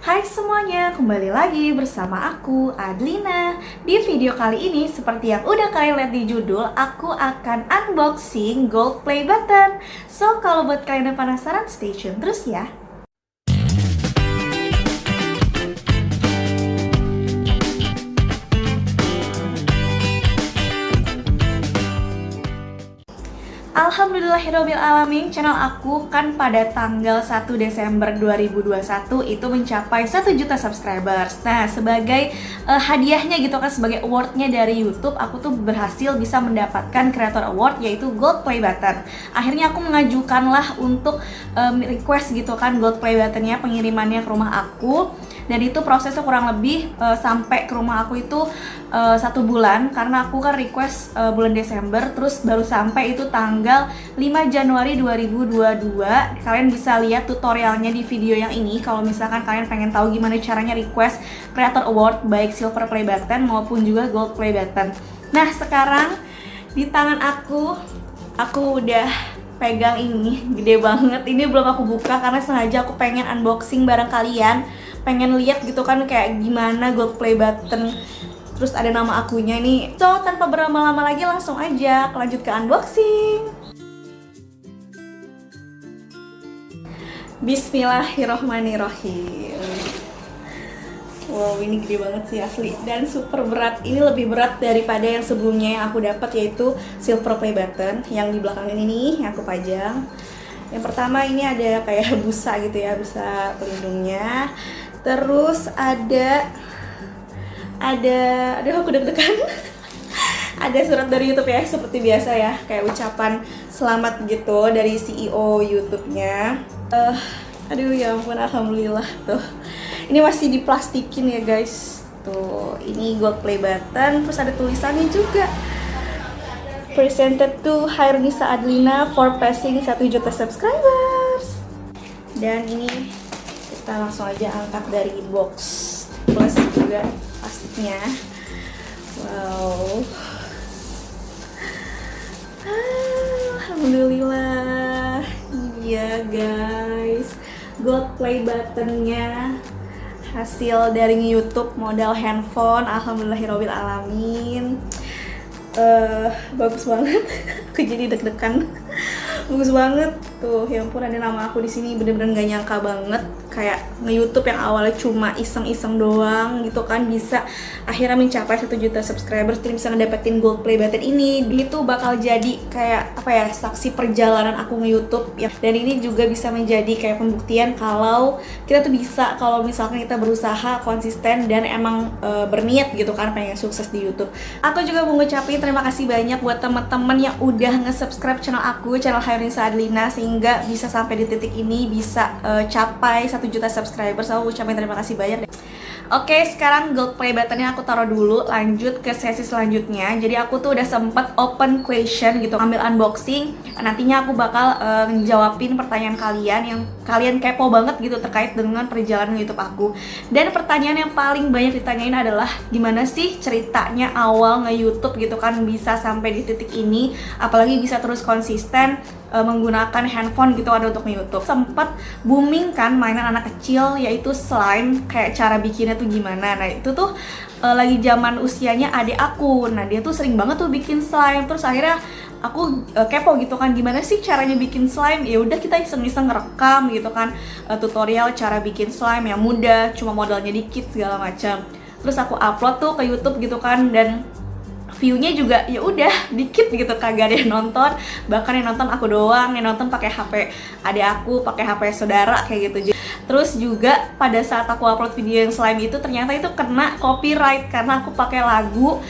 Hai semuanya, kembali lagi bersama aku, Adlina. Di video kali ini, seperti yang udah kalian lihat di judul, aku akan unboxing gold play button. So, kalau buat kalian yang penasaran, stay tune terus ya. Alhamdulillahirrahmanirrahim, channel aku kan pada tanggal 1 Desember 2021 itu mencapai 1 juta subscribers. Nah, sebagai hadiahnya gitu kan, sebagai awardnya dari YouTube, aku tuh berhasil bisa mendapatkan Creator Award, yaitu Gold Play Button. Akhirnya aku mengajukanlah untuk request gitu kan Gold Play Buttonnya, pengirimannya ke rumah aku. Dan itu prosesnya kurang lebih sampai ke rumah aku itu 1 bulan, karena aku kan request bulan Desember, terus baru sampai itu tanggal 5 Januari 2022. Kalian bisa lihat tutorialnya di video yang ini kalau misalkan kalian pengen tahu gimana caranya request Creator Award baik Silver Play Button maupun juga Gold Play Button. Nah, sekarang di tangan aku udah pegang ini, gede banget. Ini belum aku buka karena sengaja aku pengen unboxing bareng kalian, pengen lihat gitu kan kayak gimana Gold Play Button, terus ada nama akunya nih. So, tanpa berlama-lama lagi langsung aja lanjut ke unboxing. Bismillahirrohmanirrohim. Wow, ini gede banget sih asli, dan super berat. Ini lebih berat daripada yang sebelumnya yang aku dapat, yaitu Silver Play Button yang di belakang ini nih yang aku pajang. Yang pertama ini ada kayak busa gitu ya, busa pelindungnya. Terus ada aduh aku deg-degan. Ada surat dari YouTube ya, seperti biasa ya, kayak ucapan selamat gitu dari CEO YouTube-nya. Aduh ya ampun, alhamdulillah tuh. Ini masih diplastikin ya guys. Tuh, ini Gold Play Button, terus ada tulisannya juga. Presented to Hairunisa Adlina for passing 1 juta subscribers. Dan ini kita langsung aja angkat dari box, plus juga plastiknya. Wow. Alhamdulillah. Iya guys, Gold Play Buttonnya hasil dari YouTube, modal handphone. Alhamdulillahirobbilalamin. Bagus banget. Aku jadi deg-degan. Bagus banget tuh, ya ampun, ada nama aku di sini. Bener-bener gak nyangka banget, kayak nge-YouTube yang awalnya cuma iseng-iseng doang gitu kan, bisa akhirnya mencapai 1 juta subscribers, dan bisa ngedapetin Gold Play Button ini. Ini tuh bakal jadi kayak apa ya, saksi perjalanan aku nge-YouTube ya. Dan ini juga bisa menjadi kayak pembuktian kalau kita tuh bisa, kalau misalkan kita berusaha konsisten dan emang berniat gitu kan pengen sukses di YouTube. Aku juga mau ngucapin terima kasih banyak buat teman-teman yang udah nge-subscribe channel aku, channel Hairunisa Adlina, sehingga bisa sampai di titik ini, bisa capai 1 juta subscribers. Aku ucapin terima kasih banyak. Oke, sekarang Gold Play Buttonnya aku taruh dulu, lanjut ke sesi selanjutnya. Jadi aku tuh udah sempet open question gitu, ambil unboxing. Nantinya aku bakal ngejawabin pertanyaan kalian yang kalian kepo banget gitu terkait dengan perjalanan YouTube aku. Dan pertanyaan yang paling banyak ditanyain adalah gimana sih ceritanya awal nge-YouTube gitu kan, bisa sampai di titik ini, apalagi bisa terus konsisten menggunakan handphone gitu ada untuk nge-YouTube. Sempet booming kan mainan anak kecil, yaitu slime, kayak cara bikinnya tuh gimana. Nah itu tuh lagi zaman usianya adik aku. Nah dia tuh sering banget tuh bikin slime, terus akhirnya aku kepo gitu kan, gimana sih caranya bikin slime. Ya udah, kita iseng-iseng ngerekam gitu kan, tutorial cara bikin slime yang mudah, cuma modalnya dikit segala macam. Terus aku upload tuh ke YouTube gitu kan, dan view-nya juga ya udah dikit gitu, kagak ada yang nonton. Bahkan yang nonton aku doang, yang nonton pakai HP adik aku, pakai HP saudara kayak gitu. Terus juga pada saat aku upload video yang slime itu, ternyata itu kena copyright karena aku pakai lagu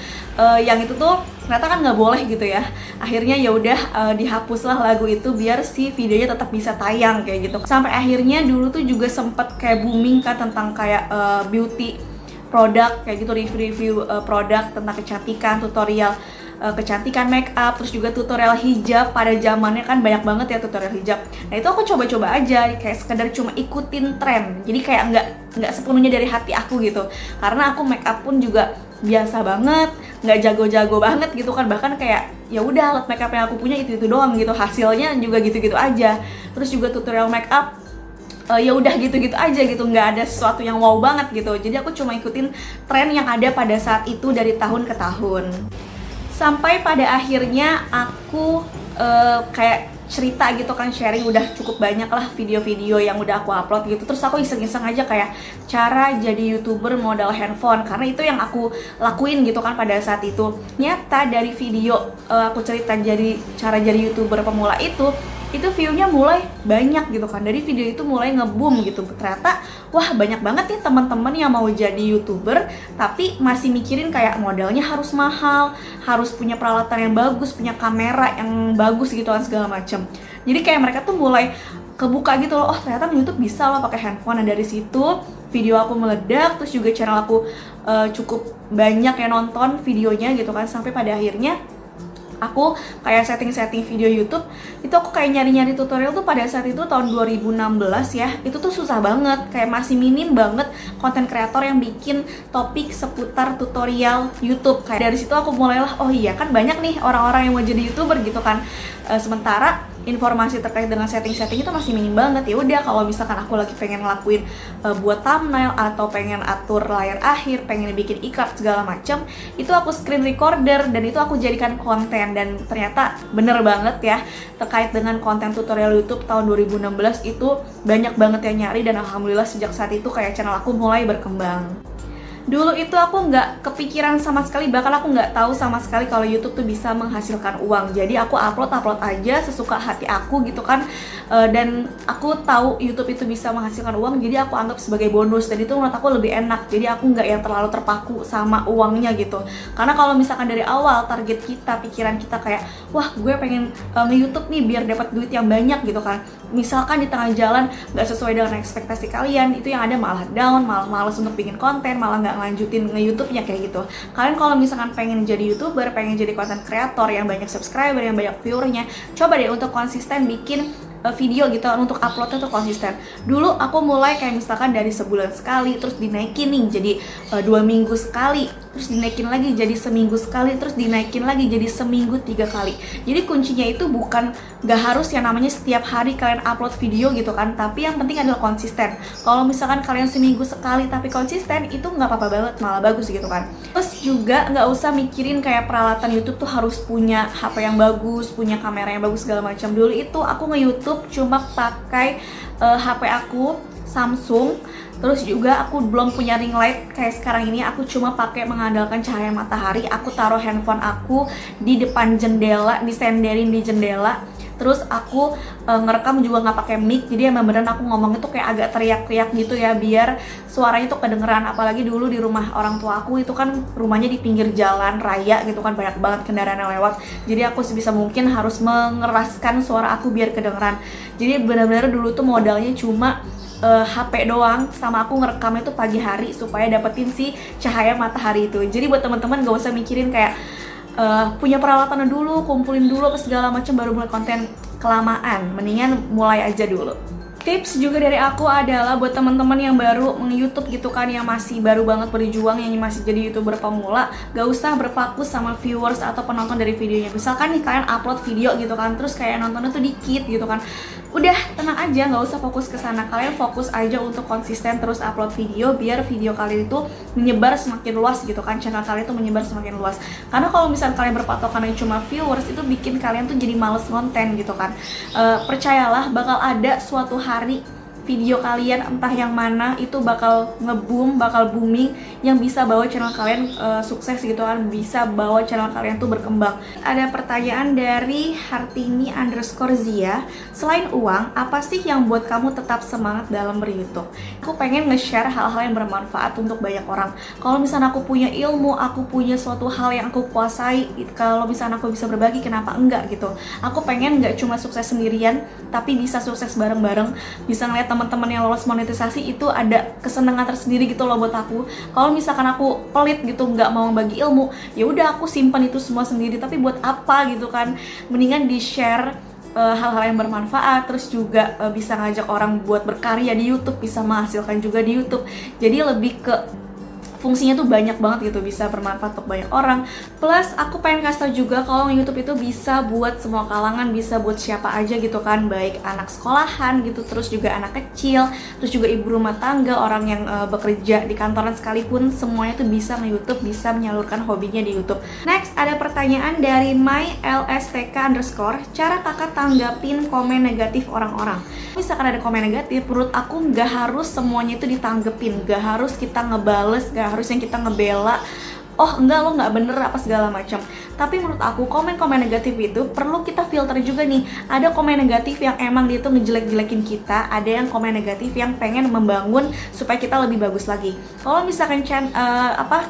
yang itu tuh ternyata kan nggak boleh gitu ya. Akhirnya ya udah dihapuslah lagu itu biar si videonya tetap bisa tayang kayak gitu. Sampai akhirnya dulu tuh juga sempet kayak booming kan tentang kayak beauty produk kayak gitu, review produk tentang kecantikan, tutorial kecantikan, make up, terus juga tutorial hijab. Pada zamannya kan banyak banget ya tutorial hijab. Nah itu aku coba-coba aja, kayak sekedar cuma ikutin tren. Jadi kayak nggak sepenuhnya dari hati aku gitu. Karena aku make up pun juga biasa banget, nggak jago-jago banget gitu kan. Bahkan kayak ya udah alat make up yang aku punya itu doang gitu. Hasilnya juga gitu-gitu aja. Terus juga tutorial make up ya udah gitu-gitu aja gitu, nggak ada sesuatu yang wow banget gitu. Jadi aku cuma ikutin tren yang ada pada saat itu dari tahun ke tahun. Sampai pada akhirnya aku kayak cerita gitu kan, sharing udah cukup banyak lah video-video yang udah aku upload gitu. Terus aku iseng-iseng aja kayak cara jadi YouTuber modal handphone, karena itu yang aku lakuin gitu kan pada saat itu. Nyata dari video aku cerita jadi cara jadi YouTuber pemula itu view-nya mulai banyak gitu kan. Dari video itu mulai nge-boom gitu. Ternyata wah banyak banget nih teman-teman yang mau jadi YouTuber tapi masih mikirin kayak modalnya harus mahal, harus punya peralatan yang bagus, punya kamera yang bagus gitu kan segala macam. Jadi kayak mereka tuh mulai kebuka gitu loh, oh ternyata YouTube bisa loh pakai handphone. Dan dari situ video aku meledak, terus juga channel aku cukup banyak yang nonton videonya gitu kan. Sampai pada akhirnya aku kayak setting-setting video YouTube itu, aku kayak nyari-nyari tutorial tuh pada saat itu tahun 2016 ya. Itu tuh susah banget, kayak masih minim banget konten kreator yang bikin topik seputar tutorial YouTube. Kayak dari situ aku mulailah, oh iya kan banyak nih orang-orang yang mau jadi YouTuber gitu kan. Sementara informasi terkait dengan setting-setting itu masih minim banget. Ya udah, kalau misalkan aku lagi pengen ngelakuin buat thumbnail atau pengen atur layar akhir, pengen bikin iklan segala macam, itu aku screen recorder dan itu aku jadikan konten. Dan ternyata bener banget ya, terkait dengan konten tutorial YouTube tahun 2016 itu banyak banget yang nyari. Dan alhamdulillah sejak saat itu kayak channel aku mulai berkembang. Dulu itu aku nggak kepikiran sama sekali, bahkan aku nggak tahu sama sekali kalau YouTube tuh bisa menghasilkan uang. Jadi aku upload aja sesuka hati aku gitu kan. Dan aku tahu YouTube itu bisa menghasilkan uang, jadi aku anggap sebagai bonus. Dan itu menurut aku lebih enak, jadi aku nggak yang terlalu terpaku sama uangnya gitu. Karena kalau misalkan dari awal target kita, pikiran kita kayak, wah gue pengen nge-YouTube nih biar dapat duit yang banyak gitu kan. Misalkan di tengah jalan nggak sesuai dengan ekspektasi kalian, itu yang ada malah down, malah males untuk bikin konten, malah nggak lanjutin nge-YouTube-nya kayak gitu. Kalian kalau misalkan pengen jadi YouTuber, pengen jadi content creator yang banyak subscriber, yang banyak viewernya, coba deh untuk konsisten bikin video gitu, untuk uploadnya tuh konsisten. Dulu aku mulai kayak misalkan dari sebulan sekali, terus dinaikin nih jadi 2 minggu sekali, terus dinaikin lagi jadi seminggu sekali, terus dinaikin lagi jadi seminggu 3 kali. Jadi kuncinya itu bukan gak harus yang namanya setiap hari kalian upload video gitu kan, tapi yang penting adalah konsisten. Kalau misalkan kalian seminggu sekali tapi konsisten, itu nggak apa-apa banget, malah bagus gitu kan. Terus juga nggak usah mikirin kayak peralatan YouTube tuh harus punya HP yang bagus, punya kamera yang bagus segala macam. Dulu itu aku nge-YouTube cuma pakai HP aku Samsung. Terus juga aku belum punya ring light kayak sekarang ini, aku cuma pakai mengandalkan cahaya matahari. Aku taruh handphone aku di depan jendela, disenderin di jendela. Terus aku ngerekam juga nggak pakai mic, jadi emang beneran aku ngomongnya tuh kayak agak teriak-teriak gitu ya, biar suaranya tuh kedengeran. Apalagi dulu di rumah orang tua aku itu kan rumahnya di pinggir jalan raya gitu kan, banyak banget kendaraan yang lewat. Jadi aku sebisa mungkin harus mengeraskan suara aku biar kedengeran. Jadi benar-benar dulu tuh modalnya cuma HP doang, sama aku ngerekamnya tuh pagi hari supaya dapetin si cahaya matahari itu. Jadi buat teman-teman gak usah mikirin kayak punya peralatannya dulu, kumpulin dulu apa segala macam baru mulai konten, kelamaan. Mendingan mulai aja dulu. Tips juga dari aku adalah buat teman-teman yang baru nge-YouTube gitu kan, yang masih baru banget berjuang, yang masih jadi YouTuber pemula, gak usah berpaku sama viewers atau penonton dari videonya. Misalkan nih kalian upload video gitu kan, terus kayak nontonnya tuh dikit gitu kan, udah tenang aja, nggak usah fokus ke sana. Kalian fokus aja untuk konsisten terus upload video, biar video kalian itu menyebar semakin luas gitu kan, channel kalian itu menyebar semakin luas. Karena kalau misalnya kalian berpatokan yang cuma viewers, itu bikin kalian tuh jadi males konten gitu kan. Percayalah, bakal ada suatu hari video kalian entah yang mana itu bakal nge-boom, bakal booming, yang bisa bawa channel kalian sukses gitu kan, bisa bawa channel kalian tuh berkembang. Ada pertanyaan dari Hartini_Zia, selain uang, apa sih yang buat kamu tetap semangat dalam ber-YouTube? Aku pengen nge-share hal-hal yang bermanfaat untuk banyak orang. Kalau misalnya aku punya ilmu, aku punya suatu hal yang aku kuasai, kalau misalnya aku bisa berbagi, kenapa enggak gitu. Aku pengen nggak cuma sukses sendirian, tapi bisa sukses bareng-bareng, bisa ngeliat teman-teman yang lolos monetisasi, itu ada kesenangan tersendiri gitu loh buat aku. Kalau misalkan aku pelit gitu, nggak mau bagi ilmu, ya udah aku simpan itu semua sendiri. Tapi buat apa gitu kan? Mendingan di-share hal-hal yang bermanfaat, terus juga bisa ngajak orang buat berkarya di YouTube, bisa menghasilkan juga di YouTube. Jadi lebih ke fungsinya tuh banyak banget gitu, bisa bermanfaat untuk banyak orang. Plus aku pengen kasih tau juga kalau YouTube itu bisa buat semua kalangan, bisa buat siapa aja gitu kan, baik anak sekolahan gitu, terus juga anak kecil, terus juga ibu rumah tangga, orang yang bekerja di kantoran sekalipun, semuanya tuh bisa nge-YouTube, bisa menyalurkan hobinya di YouTube. Next, ada pertanyaan dari mylstk_, cara kakak tanggapin komen negatif orang-orang. Misalkan ada komen negatif, menurut aku nggak harus semuanya itu ditanggepin, nggak harus kita ngebales, nggak harus yang kita ngebela, oh enggak lo nggak bener apa segala macam. Tapi menurut aku komen-komen negatif itu perlu kita filter juga nih. Ada komen negatif yang emang dia tuh ngejelek-jelekin kita, ada yang komen negatif yang pengen membangun supaya kita lebih bagus lagi. Kalau misalkan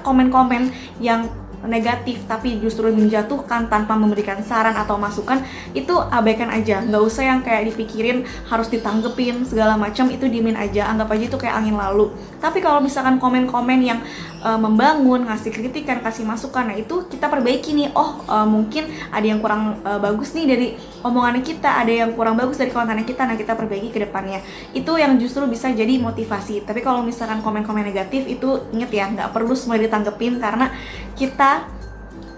komen-komen yang negatif tapi justru menjatuhkan tanpa memberikan saran atau masukan, itu abaikan aja, nggak usah yang kayak dipikirin harus ditanggepin segala macam, itu diemin aja, anggap aja itu kayak angin lalu. Tapi kalau misalkan komen-komen yang membangun, ngasih kritikan, kasih masukan, nah itu kita perbaiki nih. Mungkin ada yang kurang bagus nih dari omongannya kita, ada yang kurang bagus dari kontennya kita, nah kita perbaiki ke depannya. Itu yang justru bisa jadi motivasi. Tapi kalau misalkan komen-komen negatif itu inget ya, nggak perlu semua ditanggepin, karena kita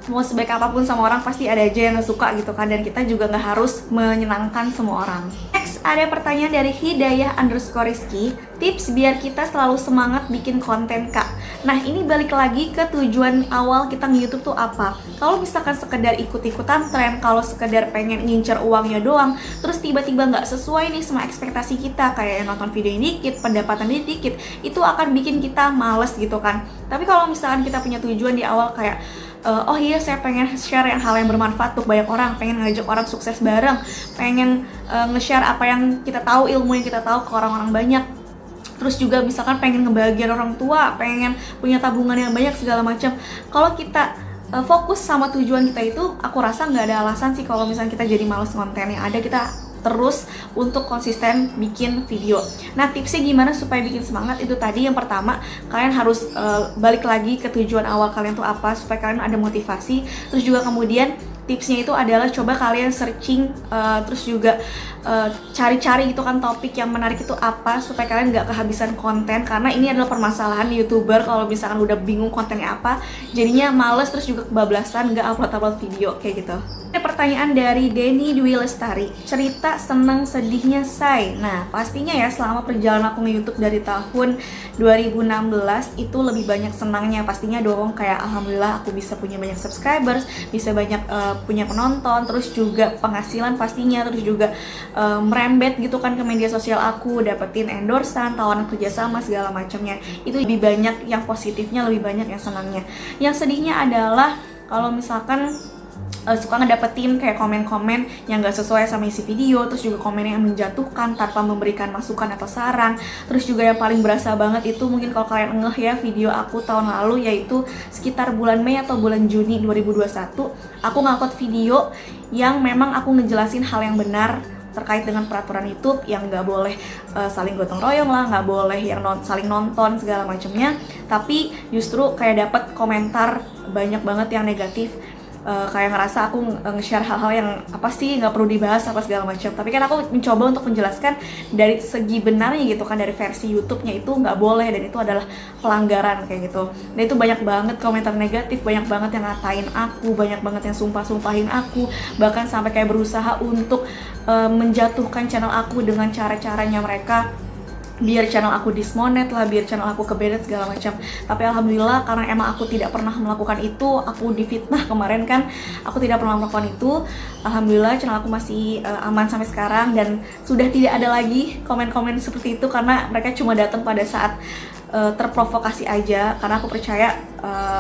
mau sebaik apapun sama orang pasti ada aja yang gak suka gitu kan, dan kita juga nggak harus menyenangkan semua orang. Next, ada pertanyaan dari Hidayah_Rizky, tips biar kita selalu semangat bikin konten kak. Nah ini balik lagi ke tujuan awal kita nge-YouTube tuh apa. Kalau misalkan sekedar ikut-ikutan tren, kalau sekedar pengen ngincer uangnya doang, terus tiba-tiba nggak sesuai nih sama ekspektasi kita, kayak nonton video ini dikit, pendapatan ini dikit, itu akan bikin kita males gitu kan. Tapi kalau misalkan kita punya tujuan di awal kayak oh iya saya pengen share hal yang bermanfaat untuk banyak orang, pengen ngajak orang sukses bareng, pengen nge-share apa yang kita tahu, ilmu yang kita tahu ke orang-orang banyak. Terus juga misalkan pengen ngebahagiain orang tua, pengen punya tabungan yang banyak segala macam. Kalau kita fokus sama tujuan kita itu, aku rasa nggak ada alasan sih kalau misalnya kita jadi males konten. Yang ada kita terus untuk konsisten bikin video. Nah tipsnya gimana supaya bikin semangat, itu tadi yang pertama, kalian harus balik lagi ke tujuan awal kalian tuh apa, supaya kalian ada motivasi. Terus juga kemudian tipsnya itu adalah coba kalian searching, terus juga cari-cari gitu kan topik yang menarik itu apa, supaya kalian nggak kehabisan konten. Karena ini adalah permasalahan YouTuber, kalau misalkan udah bingung kontennya apa, jadinya males, terus juga kebablasan, nggak upload video kayak gitu. Ada pertanyaan dari Denny Dwi Lestari, cerita senang sedihnya Say. Nah pastinya ya, selama perjalanan aku nge-YouTube dari tahun 2016 itu lebih banyak senangnya pastinya dong. Kayak alhamdulillah aku bisa punya banyak subscribers, bisa banyak punya penonton, terus juga penghasilan pastinya, terus juga merembet gitu kan ke media sosial aku, dapetin endorsan, tawaran kerjasama segala macamnya. Itu lebih banyak yang positifnya, lebih banyak yang senangnya. Yang sedihnya adalah kalau misalkan suka ngedapetin kayak komen-komen yang gak sesuai sama isi video, terus juga komen yang menjatuhkan tanpa memberikan masukan atau saran. Terus juga yang paling berasa banget itu mungkin kalau kalian ngeh ya video aku tahun lalu, yaitu sekitar bulan Mei atau bulan Juni 2021, aku ngupload video yang memang aku ngejelasin hal yang benar terkait dengan peraturan YouTube, yang nggak boleh saling gotong royong lah, nggak boleh yang saling nonton segala macamnya. Tapi justru kayak dapet komentar banyak banget yang negatif, kayak ngerasa aku nge-share hal-hal yang apa sih nggak perlu dibahas apa segala macam. Tapi kan aku mencoba untuk menjelaskan dari segi benarnya gitu kan, dari versi YouTube-nya itu nggak boleh dan itu adalah pelanggaran kayak gitu. Dan itu banyak banget komentar negatif, banyak banget yang ngatain aku, banyak banget yang sumpah-sumpahin aku, bahkan sampai kayak berusaha untuk menjatuhkan channel aku dengan cara-caranya mereka, biar channel aku dismonet lah, biar channel aku kebanet segala macam. Tapi alhamdulillah karena emang aku tidak pernah melakukan itu, aku difitnah kemarin kan, aku tidak pernah melakukan itu. Alhamdulillah channel aku masih aman sampai sekarang, dan sudah tidak ada lagi komen-komen seperti itu, karena mereka cuma datang pada saat terprovokasi aja. Karena aku percaya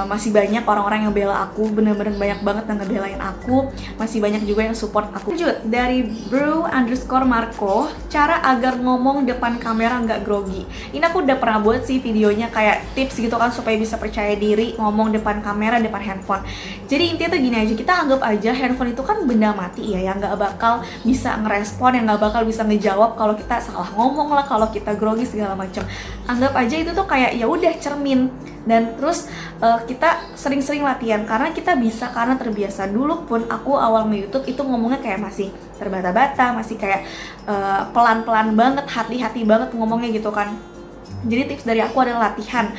masih banyak orang-orang yang bela aku, bener-bener banyak banget yang ngebelain aku, masih banyak juga yang support aku. Lanjut dari bro_Marco, cara agar ngomong depan kamera nggak grogi. Ini aku udah pernah buat sih videonya, kayak tips gitu kan supaya bisa percaya diri ngomong depan kamera, depan handphone. Jadi intinya tuh gini aja, kita anggap aja handphone itu kan benda mati ya, yang nggak bakal bisa ngerespon, yang nggak bakal bisa ngejawab kalau kita salah ngomong lah, kalau kita grogi segala macam. Anggap aja itu tuh kayak ya udah cermin. Dan terus kita sering-sering latihan, karena kita bisa, karena terbiasa. Dulu pun aku awal nge-YouTube itu ngomongnya kayak masih terbata-bata, masih kayak pelan-pelan banget, hati-hati banget ngomongnya gitu kan. Jadi tips dari aku adalah latihan.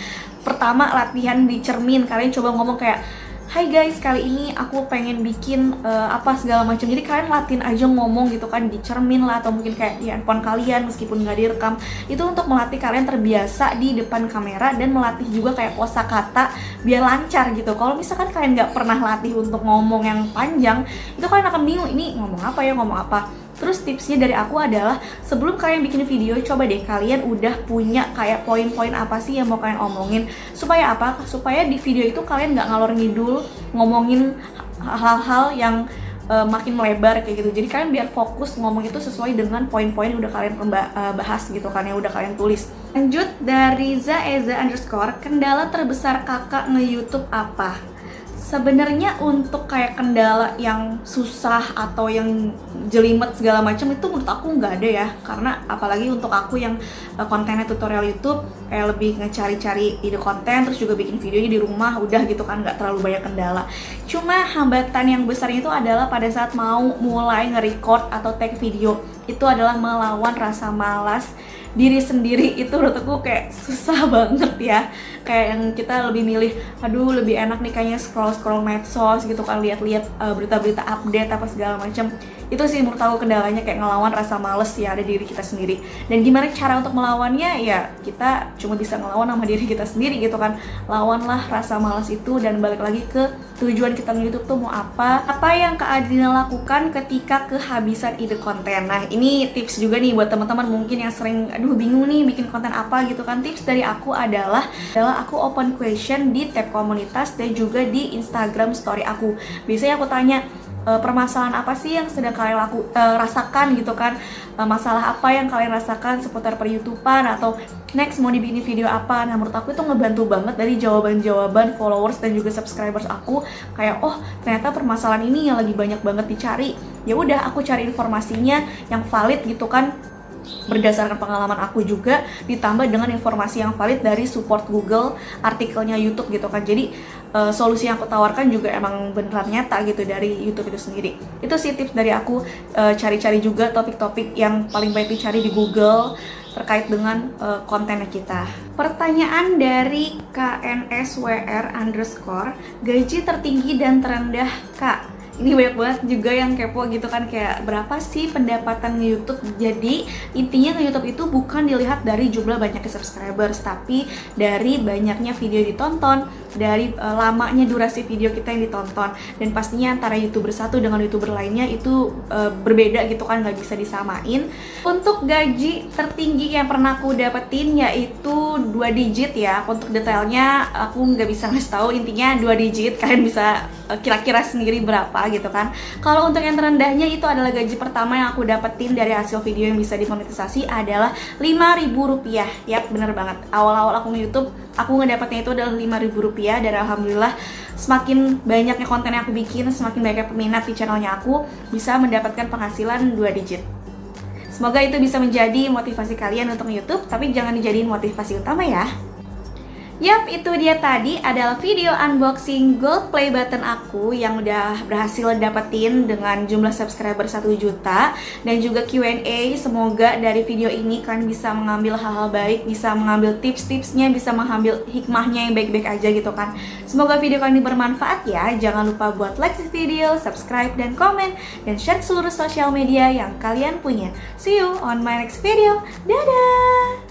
pertama latihan di cermin, kalian coba ngomong kayak, "Hai guys, kali ini aku pengen bikin apa segala macam." Jadi kalian latihan aja ngomong gitu kan di cermin lah, atau mungkin kayak di handphone kalian meskipun nggak direkam. Itu untuk melatih kalian terbiasa di depan kamera dan melatih juga kayak kosakata biar lancar gitu. Kalau misalkan kalian nggak pernah latih untuk ngomong yang panjang, itu kalian akan bingung, ini ngomong apa ya, ngomong apa. Terus tipsnya dari aku adalah, sebelum kalian bikin video, coba deh kalian udah punya kayak poin-poin apa sih yang mau kalian omongin. Supaya apa? Supaya di video itu kalian nggak ngalor ngidul ngomongin hal-hal yang makin melebar kayak gitu. Jadi kalian biar fokus ngomong itu sesuai dengan poin-poin yang udah kalian bahas gitu kan, yang udah kalian tulis. Lanjut dari Zaeza_, kendala terbesar kakak nge-YouTube apa? Sebenarnya untuk kayak kendala yang susah atau yang jelimet segala macam itu menurut aku nggak ada ya, karena apalagi untuk aku yang kontennya tutorial YouTube, kayak lebih ngecari-cari ide konten terus juga bikin videonya di rumah udah gitu kan, nggak terlalu banyak kendala. Cuma hambatan yang besarnya itu adalah pada saat mau mulai nge-record atau take video, itu adalah melawan rasa malas diri sendiri. Itu menurut aku kayak susah banget ya, kayak yang kita lebih milih, aduh lebih enak nih kayaknya scroll medsos gitu kan, lihat-lihat berita-berita update apa segala macam. Itu sih menurut aku kendalanya, kayak ngelawan rasa males ya ada diri kita sendiri. Dan gimana cara untuk melawannya? Ya kita cuma bisa ngelawan sama diri kita sendiri gitu kan. Lawanlah rasa males itu dan balik lagi ke tujuan kita nge-YouTube tuh mau apa. Apa yang Kak Adrina lakukan ketika kehabisan ide konten? Nah ini tips juga nih buat teman-teman mungkin yang sering aduh bingung nih bikin konten apa gitu kan. Tips dari aku adalah aku open question di tab komunitas dan juga di Instagram story aku. Biasanya aku tanya, permasalahan apa sih yang sedang kalian rasakan gitu kan, masalah apa yang kalian rasakan seputar per-YouTubean, atau next mau dibikin video apa. Nah menurut aku itu ngebantu banget dari jawaban-jawaban followers dan juga subscribers aku, kayak oh ternyata permasalahan ini yang lagi banyak banget dicari. Ya udah aku cari informasinya yang valid gitu kan, berdasarkan pengalaman aku juga, ditambah dengan informasi yang valid dari support Google, artikelnya YouTube gitu kan. Jadi solusi yang aku tawarkan juga emang beneran nyata gitu dari YouTube itu sendiri. Itu sih tips dari aku, cari-cari juga topik-topik yang paling baik dicari di Google terkait dengan kontennya kita. Pertanyaan dari KNSWR_, gaji tertinggi dan terendah Kak. Ini banyak banget juga yang kepo gitu kan, kayak berapa sih pendapatan nge-YouTube. Jadi intinya nge-YouTube itu bukan dilihat dari jumlah banyaknya subscribers, tapi dari banyaknya video ditonton, dari lamanya durasi video kita yang ditonton. Dan pastinya antara YouTuber satu dengan YouTuber lainnya itu berbeda gitu kan, nggak bisa disamain. Untuk gaji tertinggi yang pernah aku dapetin yaitu 2 digit ya. Untuk detailnya aku nggak bisa ngasih tahu, intinya 2 digit, kalian bisa kira-kira sendiri berapa gitu kan. Kalau untuk yang terendahnya itu adalah gaji pertama yang aku dapetin dari hasil video yang bisa dimonetisasi adalah Rp5.000. Yap, bener banget. Awal-awal aku nge-YouTube, aku ngedapatnya itu adalah Rp5.000, dan alhamdulillah semakin banyaknya konten yang aku bikin, semakin banyaknya peminat di channelnya aku, bisa mendapatkan penghasilan 2 digit. Semoga itu bisa menjadi motivasi kalian untuk YouTube, tapi jangan dijadiin motivasi utama ya. Yap, itu dia tadi adalah video unboxing gold play button aku yang udah berhasil dapetin dengan jumlah subscriber 1 juta, dan juga Q&A. Semoga dari video ini kalian bisa mengambil hal-hal baik, bisa mengambil tips-tipsnya, bisa mengambil hikmahnya yang baik-baik aja gitu kan. Semoga video kali ini bermanfaat ya. Jangan lupa buat like this video, subscribe dan komen, dan share ke seluruh sosial media yang kalian punya. See you on my next video. Dadah!